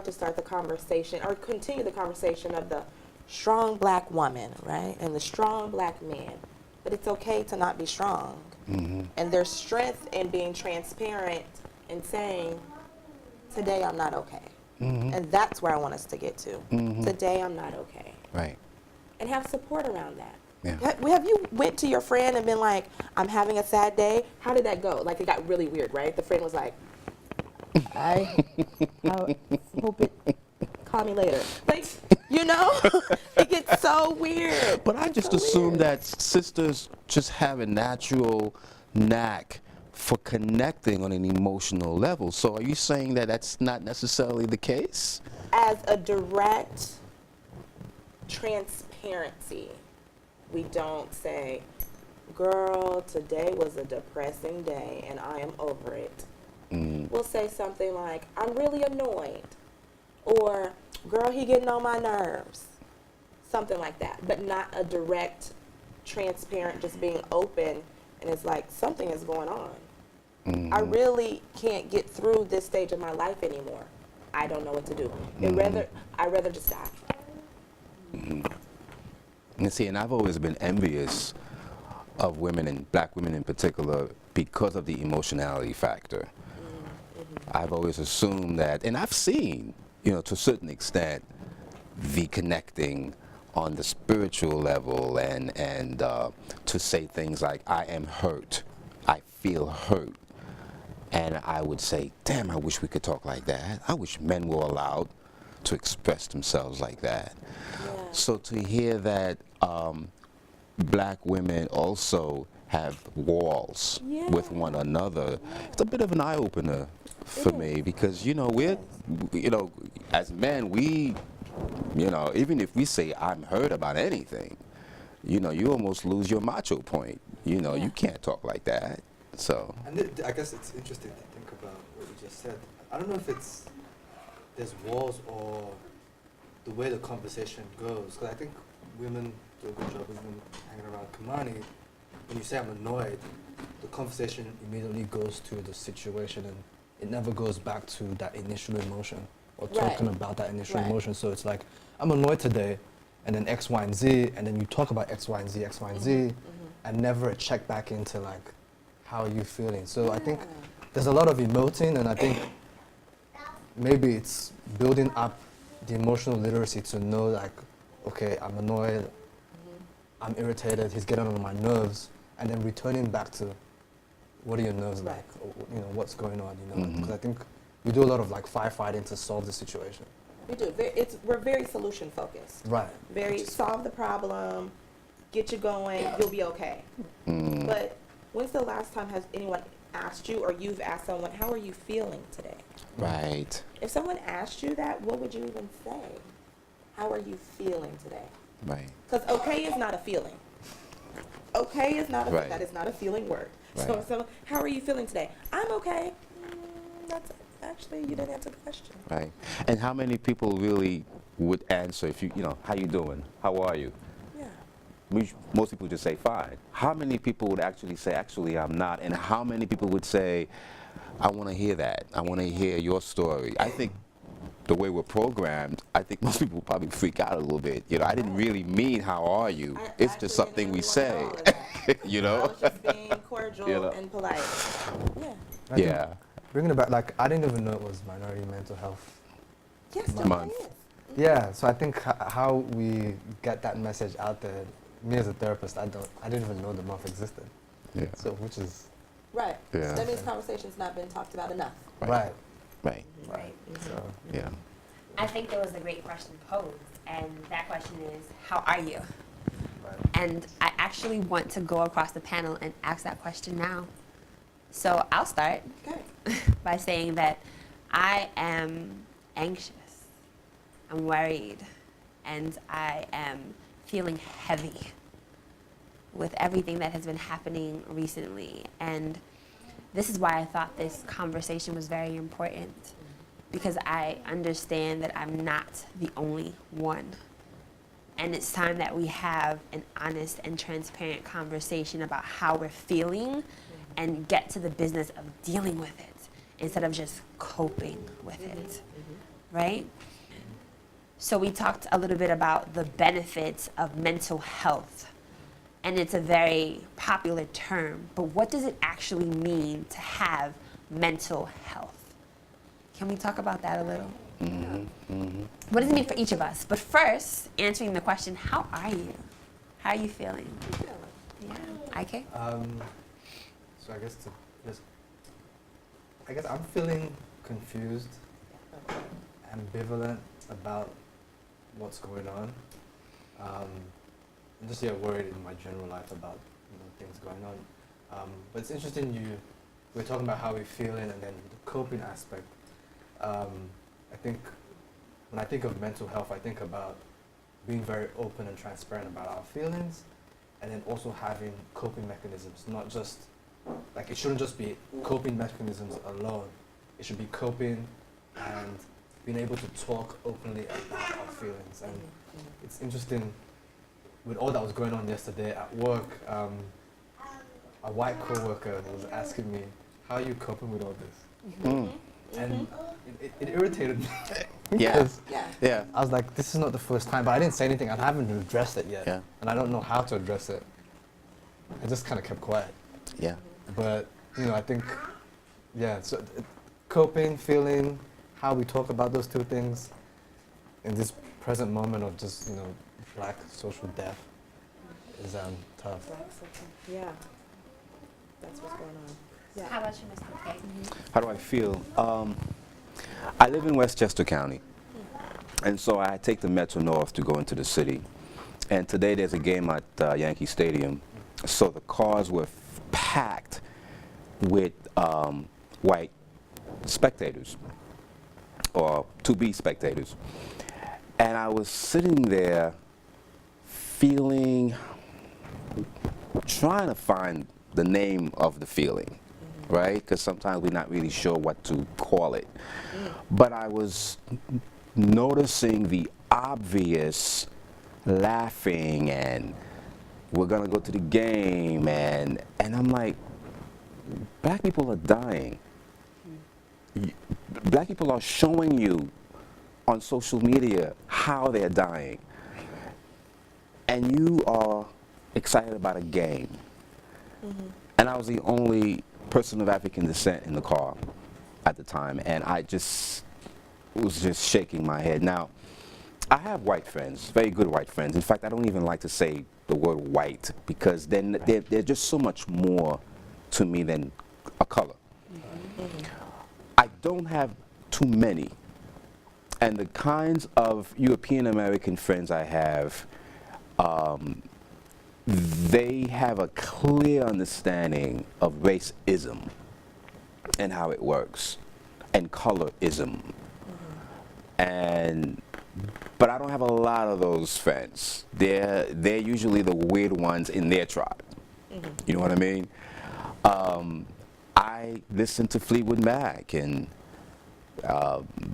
to start the conversation or continue the conversation of the strong black woman, right, and the strong black man. But it's okay to not be strong. And there's strength in being transparent and saying, today I'm not okay. And that's where I want us to get to. Today I'm not okay. Right. And have support around that. Yeah. Have you went to your friend and been like, I'm having a sad day? How did that go? Like, it got really weird, right? The friend was like, I hope it, call me later. Like, you know, it gets so weird. But I just assume that sisters just have a natural knack for connecting on an emotional level. So are you saying that that's not necessarily the case? As a direct transparency, we don't say, girl, today was a depressing day and I am over it. We'll say something like, I'm really annoyed. Or, girl, he getting on my nerves. Something like that. But not a direct, transparent, just being open. And it's like, something is going on. I really can't get through this stage of my life anymore. I don't know what to do. I'd rather just die. And see, and I've always been envious of women, and black women in particular, because of the emotionality factor. I've always assumed that, and I've seen, you know, to a certain extent, the connecting on the spiritual level and to say things like, I am hurt, I feel hurt. And I would say, damn, I wish we could talk like that. I wish men were allowed to express themselves like that. Yeah. So to hear that black women also have walls with one another, it's a bit of an eye-opener for me, because, you know, as men, we, you know, even if we say I'm hurt about anything, you know, you almost lose your macho point. You know, you can't talk like that. So. And I guess it's interesting to think about what you just said. I don't know if there's walls or the way the conversation goes. Because I think women do a good job even hanging around Kymani. When you say I'm annoyed, the conversation immediately goes to the situation and it never goes back to that initial emotion or talking about that initial emotion. So it's like, I'm annoyed today, and then X, Y, and Z, and then you talk about X, Y, and Z, X, Y, and Z, and never a check back into like, how are you feeling? So I think there's a lot of emoting, and I think maybe it's building up the emotional literacy to know like, okay, I'm annoyed, I'm irritated, he's getting on my nerves, and then returning back to what are your nerves like, or, you know, what's going on, you know? Because I think we do a lot of like firefighting to solve the situation. We do. We're very solution focused. Right. Very solve the problem, get you going, you'll be okay. But when's the last time has anyone asked you, or you've asked someone, how are you feeling today? Right. If someone asked you that, what would you even say? How are you feeling today? Right. Because okay is not a feeling. Okay is not a that is not a feeling word. Right. So how are you feeling today? I'm okay. That's actually, you didn't answer the question. Right. And how many people really would answer if you know, how you doing? How are you? Yeah. Most people just say fine. How many people would actually say, actually, I'm not? And how many people would say, I want to hear that. I want to hear your story. I think the way we're programmed, I think most people probably freak out a little bit. You know, I didn't really mean how are you. It's just something we say. You know? I was just being cordial and polite. Yeah. Bringing it back, like, I didn't even know it was Minority Mental Health Month. Yeah, so I think how we get that message out there, me as a therapist, I didn't even know the month existed. Yeah. So, which is... Right. Yeah. So that means conversation's not been talked about enough. Right. Right. Right. So, Yeah. I think there was a great question posed, and that question is, how are you? Right. And I actually want to go across the panel and ask that question now. So I'll start by saying that I am anxious, I'm worried, and I am feeling heavy with everything that has been happening recently. And this is why I thought this conversation was very important, because I understand that I'm not the only one. And it's time that we have an honest and transparent conversation about how we're feeling and get to the business of dealing with it instead of just coping with it. right? So we talked a little bit about the benefits of mental health, and it's a very popular term, but what does it actually mean to have mental health? Can we talk about that a little? What does it mean for each of us? But first, answering the question, how are you? How are you feeling? Yeah, Ike? So I guess I'm feeling confused, ambivalent about what's going on. I'm just worried in my general life about things going on. But it's interesting we're talking about how we're feeling and then the coping aspect. I think when I think of mental health, I think about being very open and transparent about our feelings, and then also having coping mechanisms, not just, like, it shouldn't just be coping mechanisms alone. It should be coping and being able to talk openly about our feelings. And it's interesting, with all that was going on yesterday at work, a white coworker was asking me, how are you coping with all this? And it irritated me. Yes. Yeah. I was like, this is not the first time, but I didn't say anything. I haven't addressed it yet. Yeah. And I don't know how to address it. I just kind of kept quiet. Yeah. But, I think, so coping, feeling, how we talk about those two things in this present moment of just, Black social death is tough. Yeah. That's what's going on. Yeah. How about you, Mr. K? How do I feel? I live in Westchester County, and so I take the Metro North to go into the city. And today there's a game at Yankee Stadium, so the cars were packed with white spectators, or to-be spectators. And I was sitting there trying to find the name of the feeling, right? Because sometimes we're not really sure what to call it. But I was noticing the obvious laughing, and we're gonna go to the game, and I'm like, Black people are dying. Black people are showing you on social media how they're dying, and you are excited about a game. And I was the only person of African descent in the car at the time, and I was just shaking my head. Now, I have white friends, very good white friends. In fact, I don't even like to say the word white, because then they're just so much more to me than a color. I don't have too many, and the kinds of European American friends I have, they have a clear understanding of racism and how it works, and colorism. But I don't have a lot of those friends. They're usually the weird ones in their tribe. You know what I mean? I listen to Fleetwood Mac and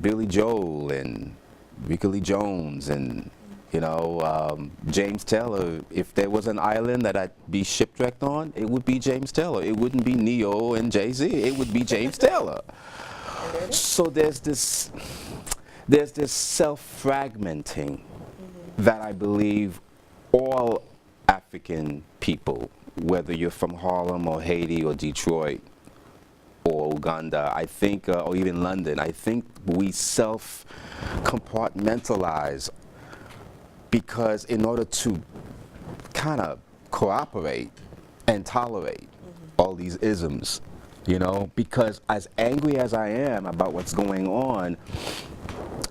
Billy Joel and Rika Lee Jones and James Taylor. If there was an island that I'd be shipwrecked on, it would be James Taylor. It wouldn't be Neo and Jay-Z. It would be James Taylor. So there's this self-fragmenting that I believe all African people, whether you're from Harlem or Haiti or Detroit or Uganda, I think, or even London, I think we self-compartmentalize, because in order to kind of cooperate and tolerate all these isms, because as angry as I am about what's going on,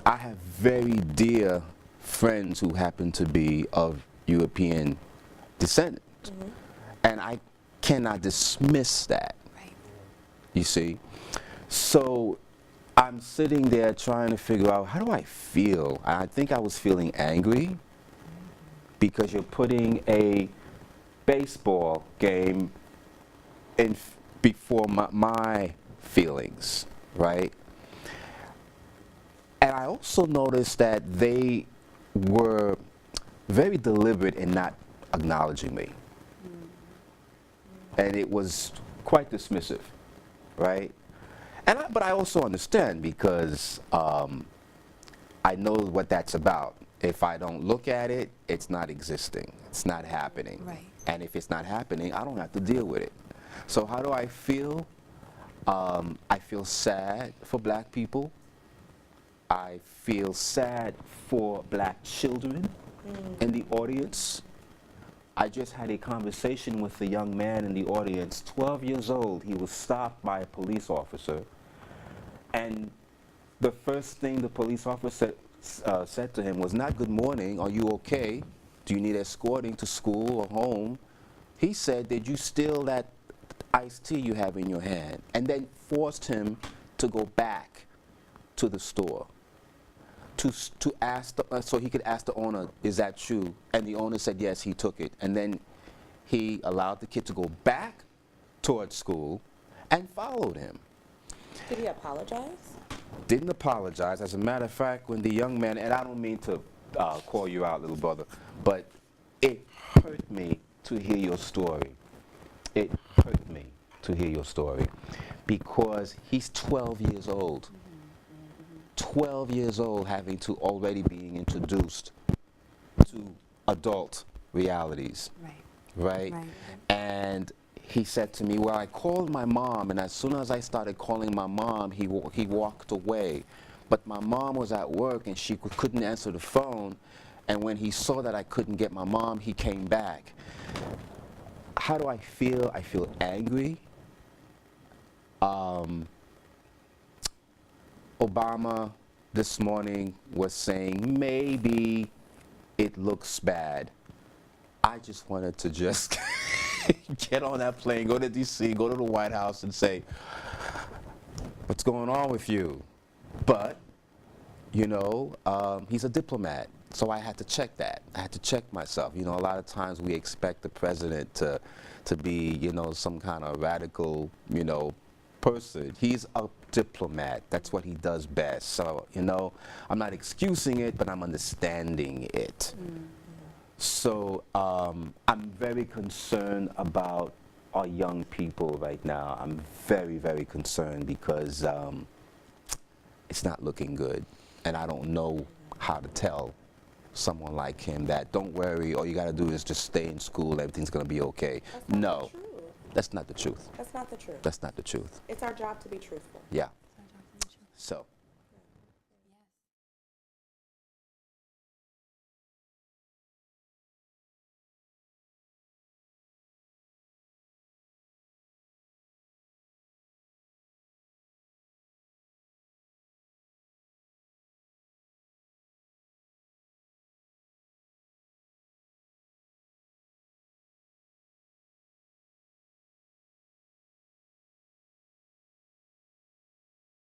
I have very dear friends who happen to be of European descent, and I cannot dismiss that. You see? So I'm sitting there trying to figure out, how do I feel? I think I was feeling angry, because you're putting a baseball game before my feelings, right? And I also noticed that they were very deliberate in not acknowledging me. And it was quite dismissive, right? But I also understand, because I know what that's about. If I don't look at it, it's not existing. It's not happening. Right. And if it's not happening, I don't have to deal with it. So how do I feel? I feel sad for black people. I feel sad for black children in the audience. I just had a conversation with a young man in the audience, 12 years old. He was stopped by a police officer. And the first thing the police officer said to him was not "Good morning, are you okay? Do you need escorting to school or home?" He said, "Did you steal that iced tea you have in your hand?" And then forced him to go back to the store to ask so he could ask the owner, "Is that true?" And the owner said yes, he took it. And then he allowed the kid to go back towards school and followed him. Did he apologize? Didn't apologize. As a matter of fact, when the young man, and I don't mean to call you out, little brother, but it hurt me to hear your story. It hurt me to hear your story because he's 12 years old. 12 years old, having to already being introduced to adult realities. Right? And he said to me, "Well, I called my mom, and as soon as I started calling my mom, he walked away. But my mom was at work, and she couldn't answer the phone. And when he saw that I couldn't get my mom, he came back." How do I feel? I feel angry. Obama this morning was saying maybe it looks bad. I just wanted to just get on that plane, go to DC, go to the White House and say, "What's going on with you?" But, you know, he's a diplomat, so I had to check that. I had to check myself. You know, a lot of times we expect the president to be, you know, some kind of radical, you know, person. He's a diplomat. That's what he does best. So, you know, I'm not excusing it, but I'm understanding it. So I'm very concerned about our young people right now. I'm very, very concerned because it's not looking good. And I don't know how to tell someone like him that, don't worry, all you got to do is just stay in school, everything's going to be okay. No, that's not the truth. That's not the truth. That's not the truth. It's our job to be truthful. Yeah. So.